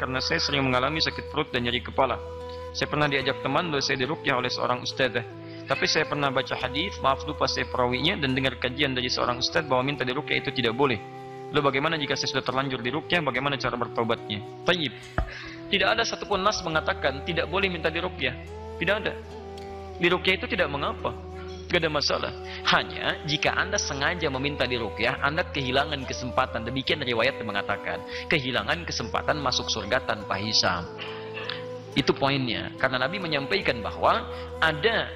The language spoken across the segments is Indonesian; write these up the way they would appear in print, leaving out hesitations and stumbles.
karena saya sering mengalami sakit perut dan nyeri kepala. Saya pernah diajak teman lalu saya diruqyah oleh seorang ustadzah. Tapi saya pernah baca hadis, maaf lupa saya perawinya, dan dengar kajian dari seorang ustadz bahwa minta diruqyah itu tidak boleh. Lalu bagaimana jika saya sudah terlanjur diruqyah, bagaimana cara bertobatnya? Tayyib. Tidak ada satupun nas mengatakan tidak boleh minta diruqyah. Tidak ada. Diruqyah itu tidak mengapa. Tidak ada masalah. Hanya jika Anda sengaja meminta diruqyah, Anda kehilangan kesempatan. Demikian riwayat yang mengatakan, kehilangan kesempatan masuk surga tanpa hisab. Itu poinnya. Karena Nabi menyampaikan bahwa ada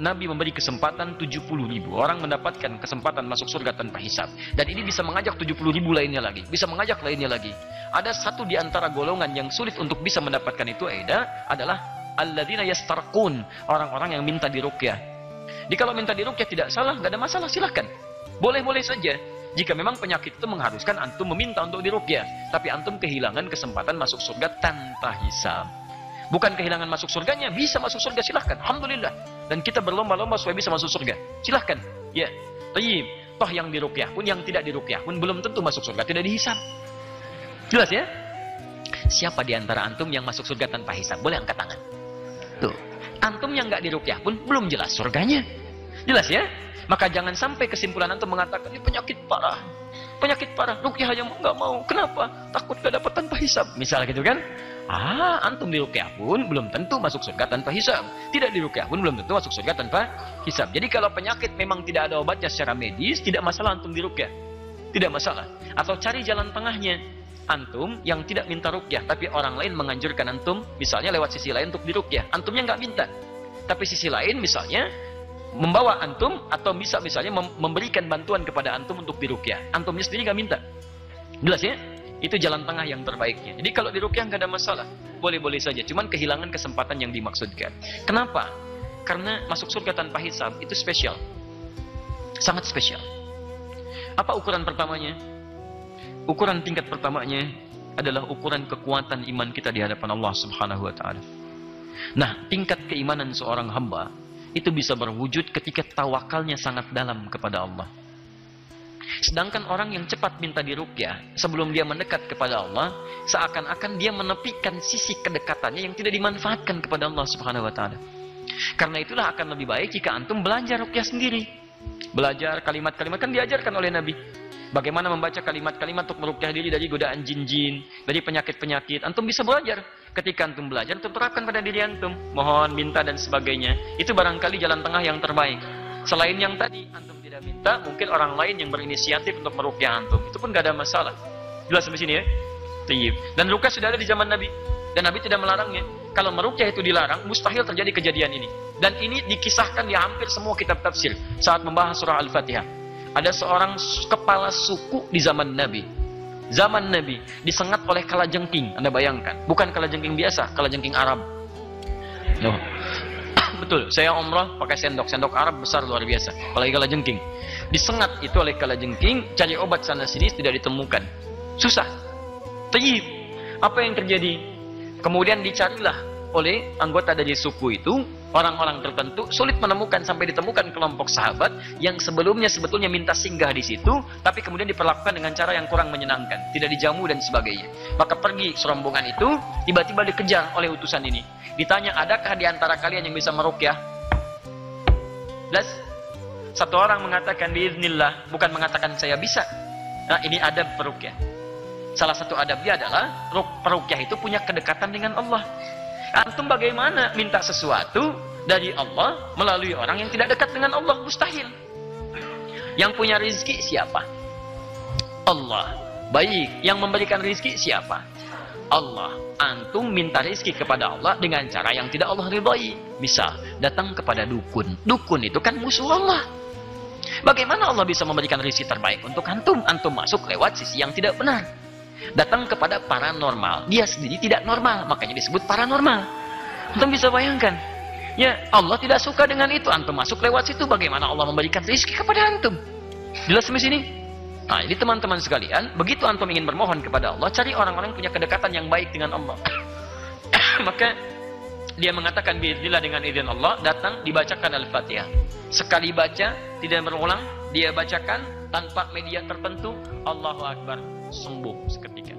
Nabi memberi kesempatan 70.000 orang mendapatkan kesempatan masuk surga tanpa hisab. Dan ini bisa mengajak 70.000 lainnya lagi. Bisa mengajak lainnya lagi. Ada satu di antara golongan yang sulit untuk bisa mendapatkan itu adalah alladzina yastarqun, orang-orang yang minta diruqyah. Jadi kalau minta diruqyah tidak salah, nggak ada masalah, silahkan. Boleh-boleh saja. Jika memang penyakit itu mengharuskan antum meminta untuk diruqyah, tapi antum kehilangan kesempatan masuk surga tanpa hisab. Bukan kehilangan masuk surganya, bisa masuk surga, silahkan. Alhamdulillah. Dan kita berlomba-lomba supaya bisa masuk surga. Silahkan. Ya. Tayyib. Toh yang diruqyah pun, yang tidak diruqyah pun belum tentu masuk surga, tidak dihisab. Jelas ya? Siapa di antara antum yang masuk surga tanpa hisab? Boleh angkat tangan. Tuh. Antum yang nggak diruqyah pun belum jelas surganya. Jelas ya? Maka jangan sampai kesimpulan antum mengatakan ini penyakit parah. Penyakit parah, ruqyah aja nggak mau. Kenapa? Takut gak dapat tanpa hisab. Misal gitu kan? Antum diruqyah pun belum tentu masuk surga tanpa hisab. Tidak diruqyah pun belum tentu masuk surga tanpa hisab. Jadi kalau penyakit memang tidak ada obatnya secara medis, tidak masalah antum diruqyah. Tidak masalah. Atau cari jalan tengahnya. Antum yang tidak minta ruqyah, tapi orang lain menganjurkan antum, misalnya lewat sisi lain untuk diruqyah. Antumnya nggak minta. Tapi sisi lain misalnya membawa antum atau bisa misalnya memberikan bantuan kepada antum untuk diruqyah. Antumnya sendiri nggak minta. Jelas ya? Itu jalan tengah yang terbaiknya. Jadi kalau diruqyah nggak ada masalah. Boleh-boleh saja. Cuman kehilangan kesempatan yang dimaksudkan. Kenapa? Karena masuk surga tanpa hisab itu spesial. Sangat spesial. Apa ukuran pertamanya? Ukuran tingkat pertamanya adalah ukuran kekuatan iman kita di hadapan Allah Subhanahu wa taala. Nah, tingkat keimanan seorang hamba itu bisa berwujud ketika tawakalnya sangat dalam kepada Allah. Sedangkan orang yang cepat minta diruqyah sebelum dia mendekat kepada Allah, seakan-akan dia menepikan sisi kedekatannya yang tidak dimanfaatkan kepada Allah Subhanahu wa taala. Karena itulah akan lebih baik jika antum belajar ruqyah sendiri. Belajar kalimat-kalimat, kan diajarkan oleh Nabi. Bagaimana membaca kalimat-kalimat untuk meruqyah diri dari godaan jin-jin, dari penyakit-penyakit. Antum bisa belajar. Ketika antum belajar, antum terapkan pada diri antum. Mohon, minta, dan sebagainya. Itu barangkali jalan tengah yang terbaik. Selain yang tadi, antum tidak minta, mungkin orang lain yang berinisiatif untuk meruqyah antum. Itu pun gak ada masalah. Jelas sampai sini ya? Tayyib. Dan ruqyah sudah ada di zaman Nabi. Dan Nabi tidak melarangnya. Kalau meruqyah itu dilarang, mustahil terjadi kejadian ini. Dan ini dikisahkan di hampir semua kitab tafsir saat membahas surah Al-Fatihah. Ada seorang kepala suku di zaman Nabi. Zaman Nabi disengat oleh kalajengking. Anda bayangkan, bukan kalajengking biasa, kalajengking Arab. No. Betul, saya umrah pakai sendok Arab besar luar biasa. Apalagi kalajengking. Disengat itu oleh kalajengking, cari obat sana sini tidak ditemukan. Susah. Tayyib. Apa yang terjadi? Kemudian dicarilah oleh anggota dari suku itu, orang-orang tertentu, sulit menemukan sampai ditemukan kelompok sahabat yang sebelumnya sebetulnya minta singgah di situ, tapi kemudian diperlakukan dengan cara yang kurang menyenangkan, tidak dijamu dan sebagainya. Maka pergi serombongan itu, tiba-tiba dikejar oleh utusan ini. Ditanya, adakah di antara kalian yang bisa meruqyah? Plus, satu orang mengatakan biiznillah, bukan mengatakan saya bisa. Nah, ini adab peruqyah. Salah satu adabnya adalah peruqyah itu punya kedekatan dengan Allah. Antum bagaimana minta sesuatu dari Allah melalui orang yang tidak dekat dengan Allah? Mustahil. Yang punya rizki siapa? Allah. Baik, yang memberikan rizki siapa? Allah. Antum minta rizki kepada Allah dengan cara yang tidak Allah ridhai. Misal, datang kepada dukun. Dukun itu kan musuh Allah. Bagaimana Allah bisa memberikan rizki terbaik untuk antum? Antum masuk lewat sisi yang tidak benar. Datang kepada paranormal, dia sendiri tidak normal, makanya disebut paranormal. Antum bisa bayangkan, ya Allah tidak suka dengan itu. Antum masuk lewat situ, bagaimana Allah memberikan rezeki kepada antum? Jelas sampai sini? Nah, jadi teman-teman sekalian, begitu antum ingin bermohon kepada Allah, cari orang-orang yang punya kedekatan yang baik dengan Allah. Maka dia mengatakan biiznillah, dengan izin Allah, datang dibacakan Al-Fatihah. Sekali baca, tidak berulang, dia bacakan tanpa media tertentu, Allahu Akbar, sembuh seketika.